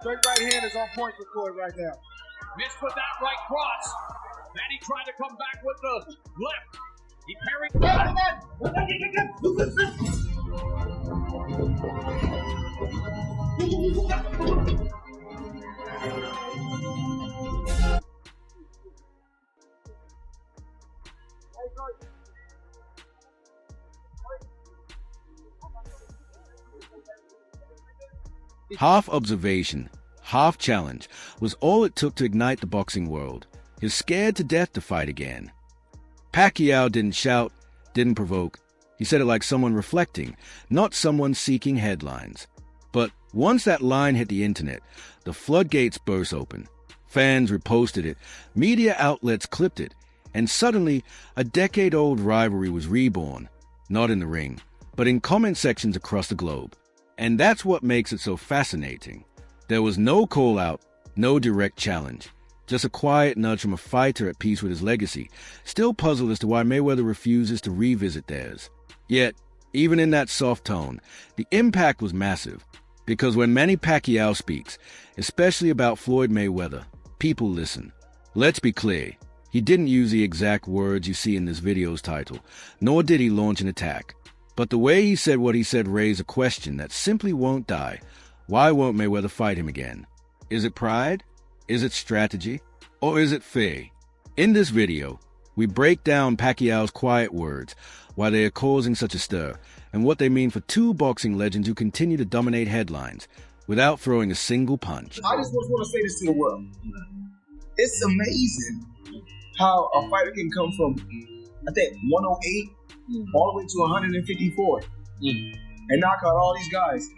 Straight right hand is on point for Floyd right now. Missed with that right cross. Manny tried to come back with the left. He parried. Half observation, half challenge was all it took to ignite the boxing world. He's scared to death to fight again. Pacquiao didn't shout, didn't provoke. He said it like someone reflecting, not someone seeking headlines. But once that line hit the internet, the floodgates burst open. Fans reposted it, media outlets clipped it, and suddenly a decade-old rivalry was reborn, not in the ring, but in comment sections across the globe. And that's what makes it so fascinating. There was no call-out, no direct challenge, just a quiet nudge from a fighter at peace with his legacy, still puzzled as to why Mayweather refuses to revisit theirs. Yet, even in that soft tone, the impact was massive, because when Manny Pacquiao speaks, especially about Floyd Mayweather, people listen. Let's be clear, he didn't use the exact words you see in this video's title, nor did he launch an attack. But the way he said what he said raised a question that simply won't die. Why won't Mayweather fight him again? Is it pride? Is it strategy? Or is it fear? In this video, we break down Pacquiao's quiet words, why they are causing such a stir, and what they mean for two boxing legends who continue to dominate headlines without throwing a single punch. I just want to say this to the world. It's amazing how a fighter can come from, I think, 108 all the way to 154 and knock out all these guys.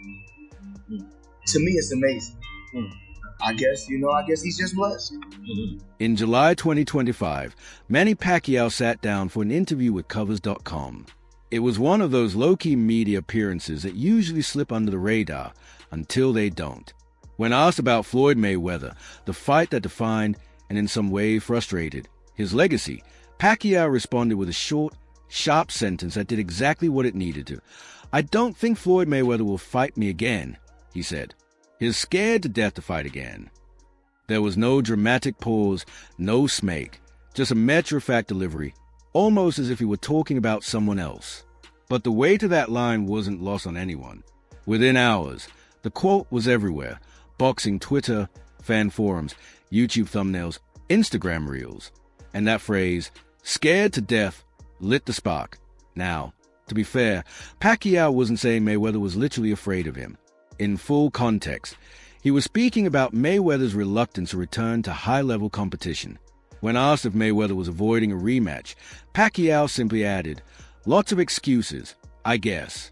To me, it's amazing. I guess he's just blessed. In July 2025, Manny Pacquiao sat down for an interview with Covers.com. It was one of those low-key media appearances that usually slip under the radar until they don't. When asked about Floyd Mayweather, the fight that defined, and in some way frustrated, his legacy, Pacquiao responded with a short, sharp sentence that did exactly what it needed to. "I don't think Floyd Mayweather will fight me again," he said. He's scared to death to fight again. There was no dramatic pause, no smake, just a matter-of-fact delivery, almost as if he were talking about someone else. But the weight of that line wasn't lost on anyone. Within hours, the quote was everywhere: boxing Twitter, fan forums, YouTube thumbnails, Instagram reels. And that phrase, "scared to death," lit the spark. Now, to be fair, Pacquiao wasn't saying Mayweather was literally afraid of him. In full context, he was speaking about Mayweather's reluctance to return to high-level competition. When asked if Mayweather was avoiding a rematch, Pacquiao simply added, "Lots of excuses, I guess."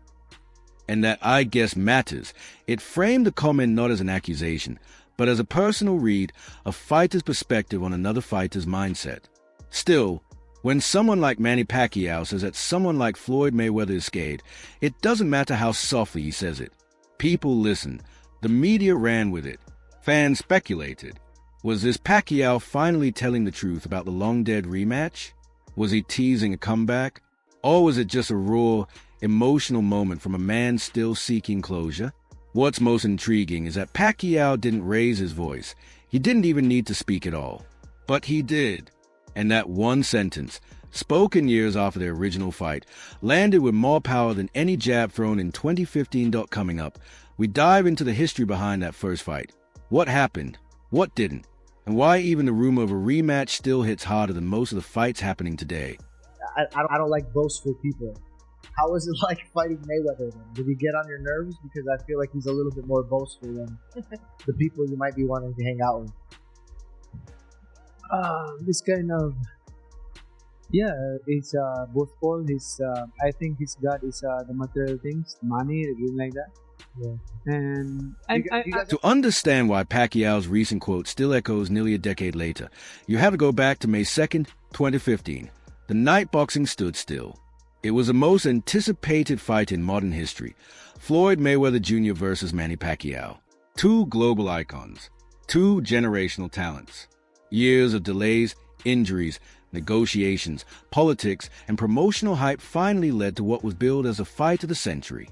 And that "I guess" matters. It framed the comment not as an accusation, but as a personal read, a fighter's perspective on another fighter's mindset. Still, when someone like Manny Pacquiao says that someone like Floyd Mayweather is scared, it doesn't matter how softly he says it. People listened. The media ran with it. Fans speculated. Was this Pacquiao finally telling the truth about the long-dead rematch? Was he teasing a comeback? Or was it just a raw, emotional moment from a man still seeking closure? What's most intriguing is that Pacquiao didn't raise his voice. He didn't even need to speak at all. But he did. And that one sentence, spoken years after their original fight, landed with more power than any jab thrown in 2015. Coming up, we dive into the history behind that first fight. What happened? What didn't? And why even the rumor of a rematch still hits harder than most of the fights happening today. I don't like boastful people. How was it like fighting Mayweather then? Did he get on your nerves? Because I feel like he's a little bit more boastful than the people you might be wanting to hang out with. This kind of, it's boastful. I think his god is the material things, money, everything like that. Yeah. And to understand why Pacquiao's recent quote still echoes nearly a decade later, you have to go back to May 2nd, 2015, the night boxing stood still. It was the most anticipated fight in modern history, Floyd Mayweather Jr. versus Manny Pacquiao. Two global icons, two generational talents. Years of delays, injuries, negotiations, politics, and promotional hype finally led to what was billed as a fight of the century.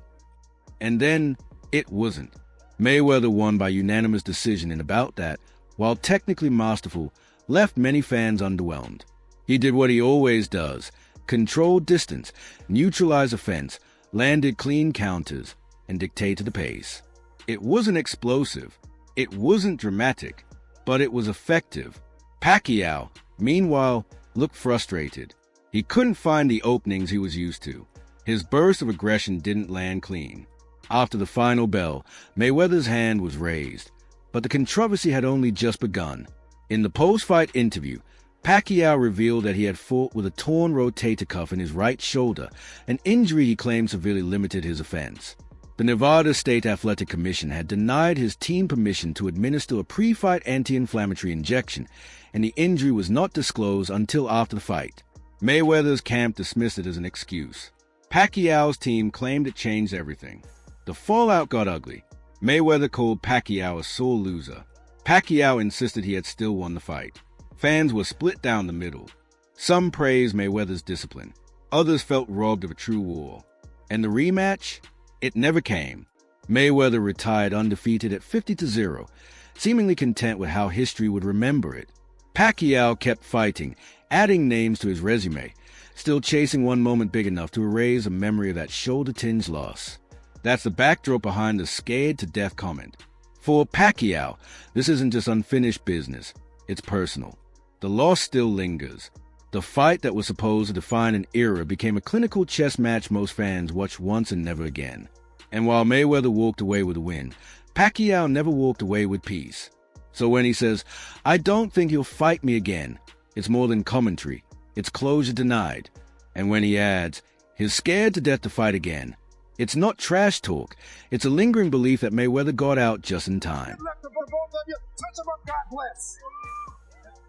And then, it wasn't. Mayweather won by unanimous decision in a bout that, while technically masterful, left many fans underwhelmed. He did what he always does: control distance, neutralize offense, landed clean counters, and dictated the pace. It wasn't explosive, it wasn't dramatic, but it was effective. Pacquiao, meanwhile, looked frustrated. He couldn't find the openings he was used to. His burst of aggression didn't land clean. After the final bell, Mayweather's hand was raised, but the controversy had only just begun. In the post-fight interview, Pacquiao revealed that he had fought with a torn rotator cuff in his right shoulder, an injury he claimed severely limited his offense. The Nevada State Athletic Commission had denied his team permission to administer a pre-fight anti-inflammatory injection, and the injury was not disclosed until after the fight. Mayweather's camp dismissed it as an excuse. Pacquiao's team claimed it changed everything. The fallout got ugly. Mayweather called Pacquiao a sore loser. Pacquiao insisted he had still won the fight. Fans were split down the middle. Some praised Mayweather's discipline. Others felt robbed of a true war. And the rematch? It never came. Mayweather retired undefeated at 50-0, seemingly content with how history would remember it. Pacquiao kept fighting, adding names to his resume, still chasing one moment big enough to erase a memory of that shoulder-tinged loss. That's the backdrop behind the scared-to-death comment. For Pacquiao, this isn't just unfinished business. It's personal. The loss still lingers. The fight that was supposed to define an era became a clinical chess match most fans watched once and never again. And while Mayweather walked away with a win, Pacquiao never walked away with peace. So when he says, "I don't think he'll fight me again," it's more than commentary. It's closure denied. And when he adds, "He's scared to death to fight again," it's not trash talk. It's a lingering belief that Mayweather got out just in time.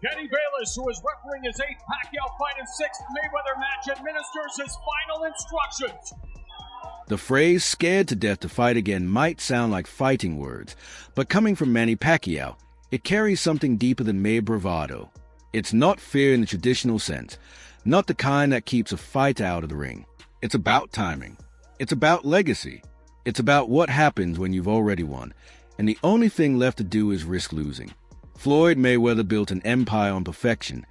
Kenny Bayless, who is refereeing his 8th Pacquiao fight and 6th Mayweather match, administers his final instructions. The phrase "scared to death to fight again" might sound like fighting words, but coming from Manny Pacquiao, it carries something deeper than mere bravado. It's not fear in the traditional sense, not the kind that keeps a fight out of the ring. It's about timing. It's about legacy. It's about what happens when you've already won, and the only thing left to do is risk losing. Floyd Mayweather built an empire on perfection.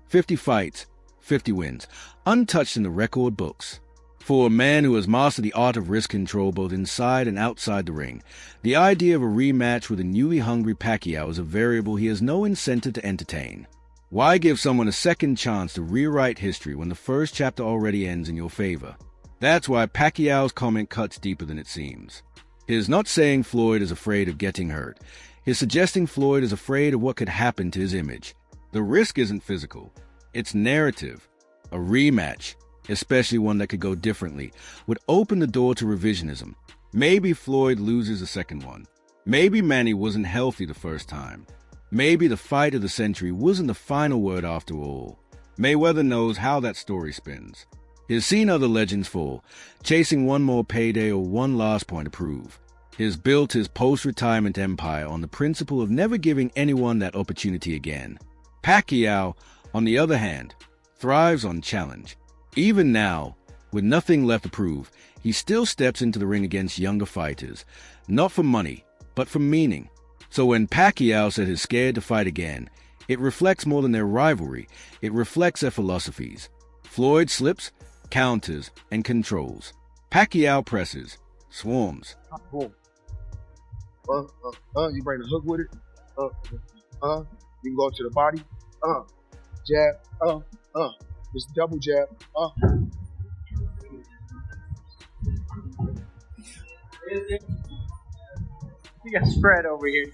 50 fights, 50 wins, untouched in the record books. For a man who has mastered the art of risk control both inside and outside the ring, the idea of a rematch with a newly hungry Pacquiao is a variable he has no incentive to entertain. Why give someone a second chance to rewrite history when the first chapter already ends in your favor? That's why Pacquiao's comment cuts deeper than it seems. He is not saying Floyd is afraid of getting hurt. He's suggesting Floyd is afraid of what could happen to his image. The risk isn't physical. It's narrative. A rematch, especially one that could go differently, would open the door to revisionism. Maybe Floyd loses a second one. Maybe Manny wasn't healthy the first time. Maybe the fight of the century wasn't the final word after all. Mayweather knows how that story spins. He's seen other legends fall, chasing one more payday or one last point to prove. He's built his post-retirement empire on the principle of never giving anyone that opportunity again. Pacquiao, on the other hand, thrives on challenge. Even now, with nothing left to prove, he still steps into the ring against younger fighters, not for money, but for meaning. So when Pacquiao said he's scared to fight again, it reflects more than their rivalry, it reflects their philosophies. Floyd slips, counters, and controls. Pacquiao presses, swarms. Boom. You bring the hook with it. You can go to the body. Jab. Just double jab. You got spread over here.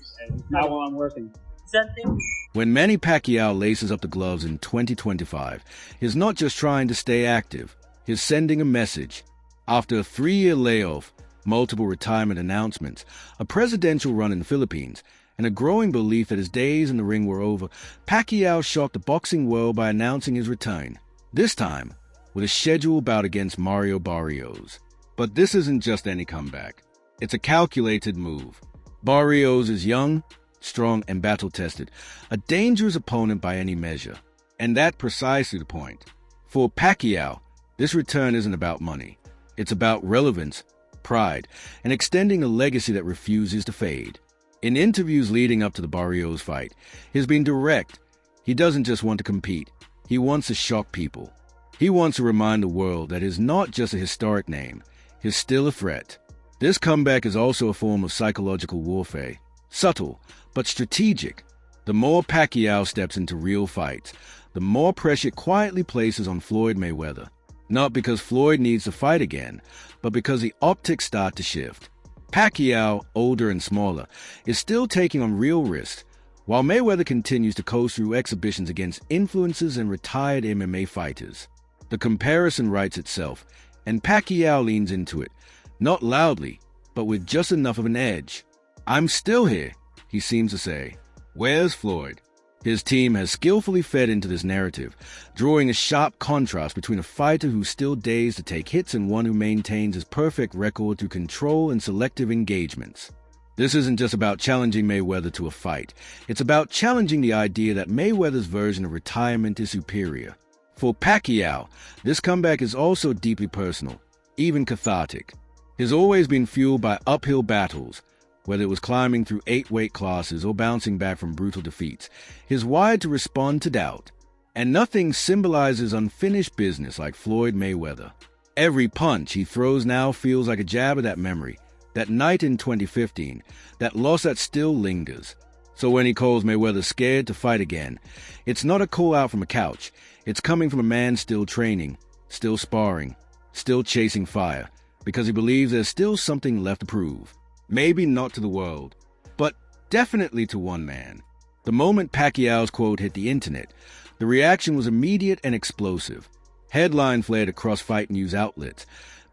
Not while I'm working. Something. When Manny Pacquiao laces up the gloves in 2025, he's not just trying to stay active, he's sending a message. After a 3-year layoff, multiple retirement announcements, a presidential run in the Philippines, and a growing belief that his days in the ring were over, Pacquiao shocked the boxing world by announcing his return, this time with a scheduled bout against Mario Barrios. But this isn't just any comeback. It's a calculated move. Barrios is young, strong, and battle-tested, a dangerous opponent by any measure. And that's precisely the point. For Pacquiao, this return isn't about money. It's about relevance, pride, and extending a legacy that refuses to fade. In interviews leading up to the Barrios fight, he's been direct. He doesn't just want to compete. He wants to shock people. He wants to remind the world that he's not just a historic name. He's still a threat. This comeback is also a form of psychological warfare. Subtle, but strategic. The more Pacquiao steps into real fights, the more pressure it quietly places on Floyd Mayweather. Not because Floyd needs to fight again, but because the optics start to shift. Pacquiao, older and smaller, is still taking on real risks, while Mayweather continues to coast through exhibitions against influencers and retired MMA fighters. The comparison writes itself, and Pacquiao leans into it, not loudly, but with just enough of an edge. "I'm still here," he seems to say. Where's Floyd? His team has skillfully fed into this narrative, drawing a sharp contrast between a fighter who's still dazed to take hits and one who maintains his perfect record through control and selective engagements. This isn't just about challenging Mayweather to a fight. It's about challenging the idea that Mayweather's version of retirement is superior. For Pacquiao, this comeback is also deeply personal, even cathartic. He's always been fueled by uphill battles, whether it was climbing through 8 weight classes or bouncing back from brutal defeats. He's wired to respond to doubt, and nothing symbolizes unfinished business like Floyd Mayweather. Every punch he throws now feels like a jab at that memory, that night in 2015, that loss that still lingers. So when he calls Mayweather scared to fight again, it's not a call out from a couch. It's coming from a man still training, still sparring, still chasing fire, because he believes there's still something left to prove. Maybe not to the world, but definitely to one man. The moment Pacquiao's quote hit the internet, the reaction was immediate and explosive. Headline flared across fight news outlets.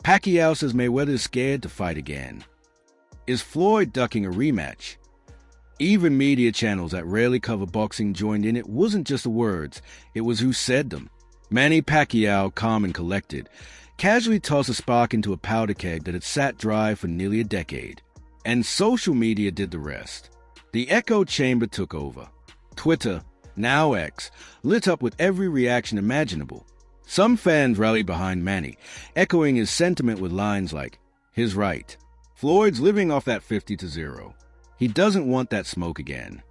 Pacquiao says Mayweather is scared to fight again. Is Floyd ducking a rematch? Even media channels that rarely cover boxing joined in. It wasn't just the words, it was who said them. Manny Pacquiao, calm and collected, casually tossed a spark into a powder keg that had sat dry for nearly a decade. And social media did the rest. The echo chamber took over. Twitter, now X, lit up with every reaction imaginable. Some fans rallied behind Manny, echoing his sentiment with lines like, "He's right. Floyd's living off that 50-0. He doesn't want that smoke again."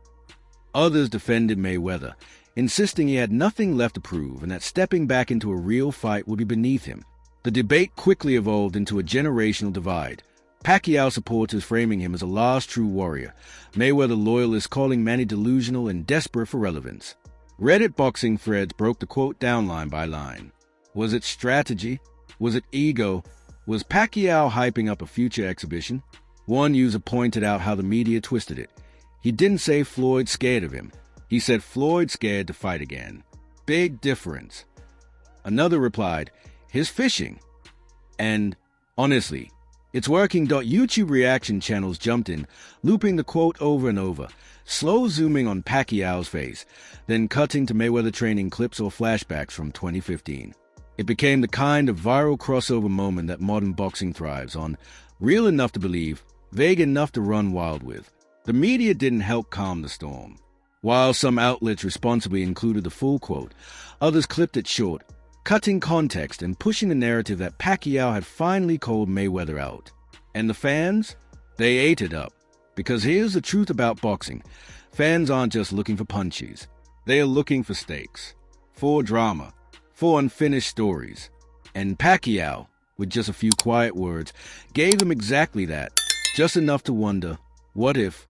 Others defended Mayweather, insisting he had nothing left to prove and that stepping back into a real fight would be beneath him. The debate quickly evolved into a generational divide. Pacquiao supporters framing him as a last true warrior, Mayweather loyalists calling Manny delusional and desperate for relevance. Reddit boxing threads broke the quote down line by line. Was it strategy? Was it ego? Was Pacquiao hyping up a future exhibition? One user pointed out how the media twisted it. He didn't say Floyd scared of him. He said Floyd scared to fight again. Big difference. Another replied, "He's fishing." And, honestly, it's working. YouTube reaction channels jumped in, looping the quote over and over, slow zooming on Pacquiao's face, then cutting to Mayweather training clips or flashbacks from 2015. It became the kind of viral crossover moment that modern boxing thrives on, real enough to believe, vague enough to run wild with. The media didn't help calm the storm. While some outlets responsibly included the full quote, others clipped it short, cutting context and pushing the narrative that Pacquiao had finally called Mayweather out. And the fans? They ate it up. Because here's the truth about boxing. Fans aren't just looking for punches. They are looking for stakes, for drama, for unfinished stories. And Pacquiao, with just a few quiet words, gave them exactly that. Just enough to wonder, what if?